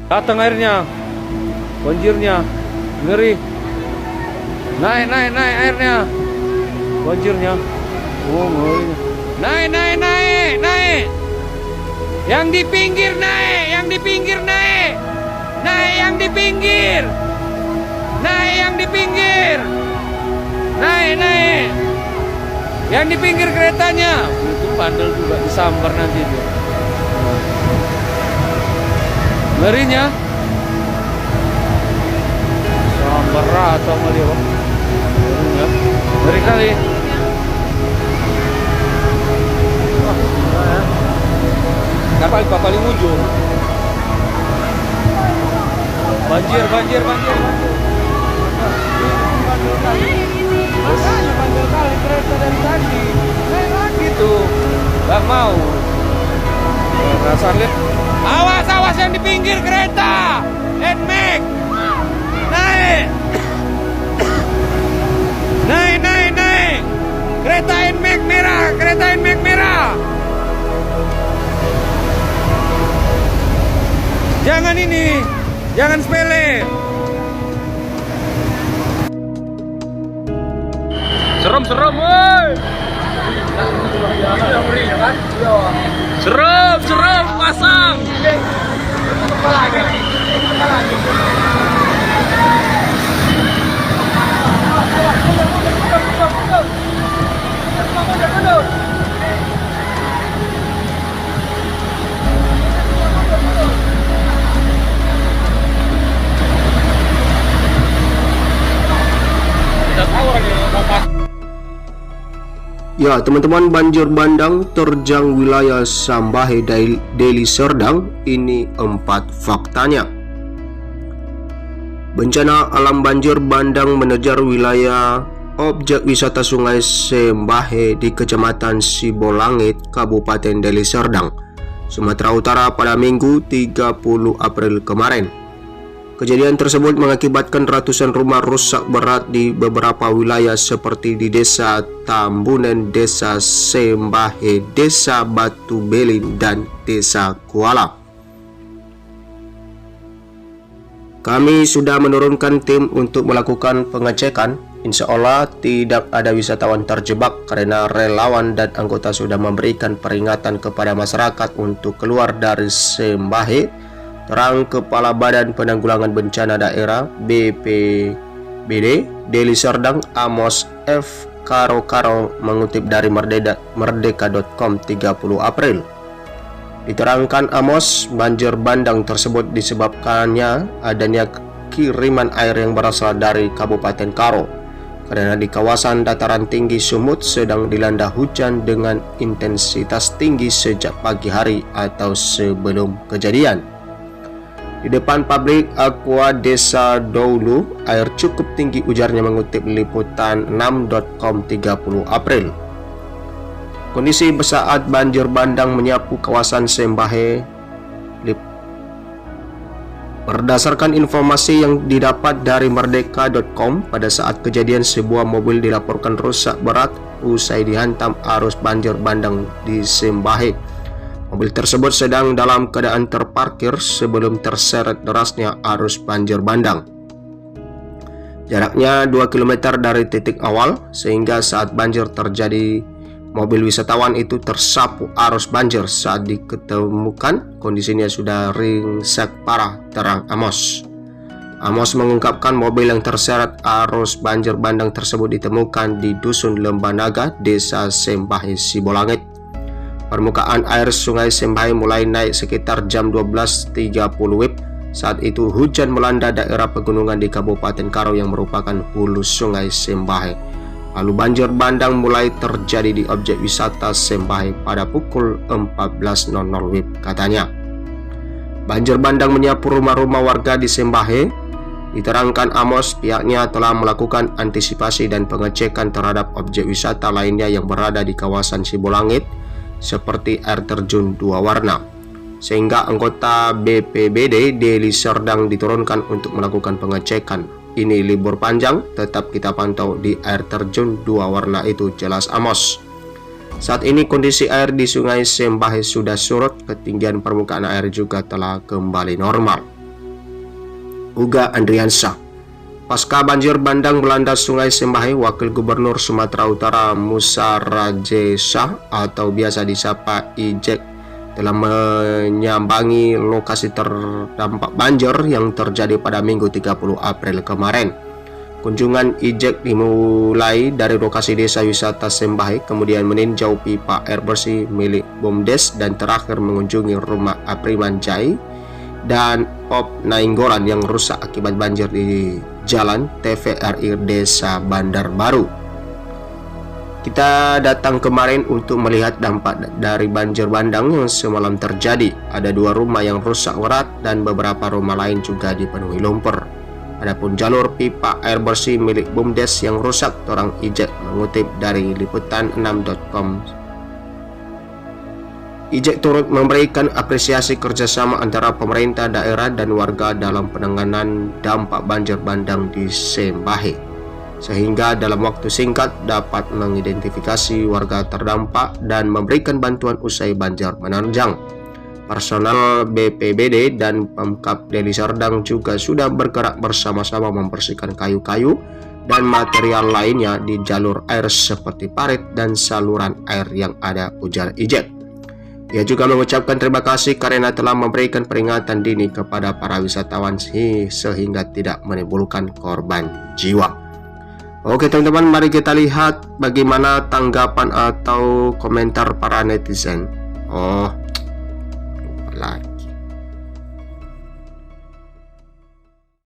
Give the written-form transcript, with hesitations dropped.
Datang airnya. Banjirnya. Ngeri. Naik airnya. Banjirnya. Oh, ngeri. Naik. Yang di pinggir naik. Yang di pinggir. Naik. Yang di pinggir keretanya. Itu bandel juga disambar nanti itu. Ngerinya. Sambar rata sama dia, Bang. Ngeri kali. Kapal paling ujung. Banjir. Bandel kali kereta dari tadi. Naik lagi tuh. Gak mau. Rasa lihat. Awas yang di pinggir kereta. Nmax. Naik. Kereta Nmax merah. Jangan sepele. Serem, woi. Serem, pasang. Ya teman-teman, banjir bandang terjang wilayah Sambahe, Deli Serdang. Ini 4 faktanya. Bencana alam banjir bandang menerjang wilayah objek wisata Sungai Sembahe di Kecamatan Sibolangit, Kabupaten Deli Serdang, Sumatera Utara pada Minggu 30 April kemarin. Kejadian tersebut mengakibatkan ratusan rumah rusak berat di beberapa wilayah seperti di Desa Tambunan, Desa Sembahe, Desa Batu Belin, dan Desa Kuala. Kami sudah menurunkan tim untuk melakukan pengecekan. Insya Allah tidak ada wisatawan terjebak karena relawan dan anggota sudah memberikan peringatan kepada masyarakat untuk keluar dari Sembahe. Terang Kepala Badan Penanggulangan Bencana Daerah BPBD Deli Serdang Amos F. Karo mengutip dari merdeka.com 30 April. Diterangkan Amos, banjir bandang tersebut disebabkannya adanya kiriman air yang berasal dari Kabupaten Karo, karena di kawasan dataran tinggi Sumut sedang dilanda hujan dengan intensitas tinggi sejak pagi hari atau sebelum kejadian. Di depan pabrik Aqua Desa Doulu, air cukup tinggi, ujarnya mengutip liputan 6.com 30 April. Kondisi saat banjir bandang menyapu kawasan Sembahe. Berdasarkan informasi yang didapat dari merdeka.com, pada saat kejadian sebuah mobil dilaporkan rusak berat usai dihantam arus banjir bandang di Sembahe. Mobil tersebut sedang dalam keadaan terparkir sebelum terseret derasnya arus banjir bandang. Jaraknya 2 km dari titik awal, sehingga saat banjir terjadi, mobil wisatawan itu tersapu arus banjir. Saat diketemukan, kondisinya sudah ringsek parah, terang Amos. Amos mengungkapkan mobil yang terseret arus banjir bandang tersebut ditemukan di Dusun Lembanaga, Desa Sembahe, Sibolangit. Permukaan air Sungai Sembahe mulai naik sekitar jam 12.30 WIB. Saat itu hujan melanda daerah pegunungan di Kabupaten Karo yang merupakan hulu Sungai Sembahe. Lalu banjir bandang mulai terjadi di objek wisata Sembahe pada pukul 14.00 WIB, katanya. Banjir bandang menyapu rumah-rumah warga di Sembahe. Diterangkan Amos, pihaknya telah melakukan antisipasi dan pengecekan terhadap objek wisata lainnya yang berada di kawasan Sibolangit, seperti air terjun 2 warna, sehingga anggota BPBD Deli Serdang diturunkan untuk melakukan pengecekan. Ini libur panjang, tetap kita pantau di air terjun 2 warna itu, jelas Amos. Saat ini kondisi air di Sungai Sembahe sudah surut, ketinggian permukaan air juga telah kembali normal. Uga Andriansyah. Pasca banjir bandang melanda Sungai Sembahe, Wakil Gubernur Sumatera Utara Musa Rajeksah atau biasa disapa Ijek telah menyambangi lokasi terdampak banjir yang terjadi pada Minggu 30 April kemarin. Kunjungan Ijek dimulai dari lokasi desa wisata Sembahe, kemudian meninjau pipa air bersih milik BUMDes dan terakhir mengunjungi rumah Apriman Jai dan Pop Nainggolan yang rusak akibat banjir di Jalan TVRI Desa Bandar Baru. Kita datang kemarin untuk melihat dampak dari banjir bandang yang semalam terjadi. Ada 2 rumah yang rusak berat dan beberapa rumah lain juga dipenuhi lumpur. Adapun jalur pipa air bersih milik BUMDes yang rusak, orang Ijek mengutip dari liputan6.com. Ijek turut memberikan apresiasi kerjasama antara pemerintah daerah dan warga dalam penanganan dampak banjir bandang di Sembahe, sehingga dalam waktu singkat dapat mengidentifikasi warga terdampak dan memberikan bantuan usai banjir menerjang. Personal BPBD dan Pemkab Deli Serdang juga sudah bergerak bersama-sama membersihkan kayu-kayu dan material lainnya di jalur air seperti parit dan saluran air yang ada, ujar Ijek. Ia juga mengucapkan terima kasih karena telah memberikan peringatan dini kepada para wisatawan sehingga tidak menimbulkan korban jiwa. Oke teman-teman, mari kita lihat bagaimana tanggapan atau komentar para netizen. Like.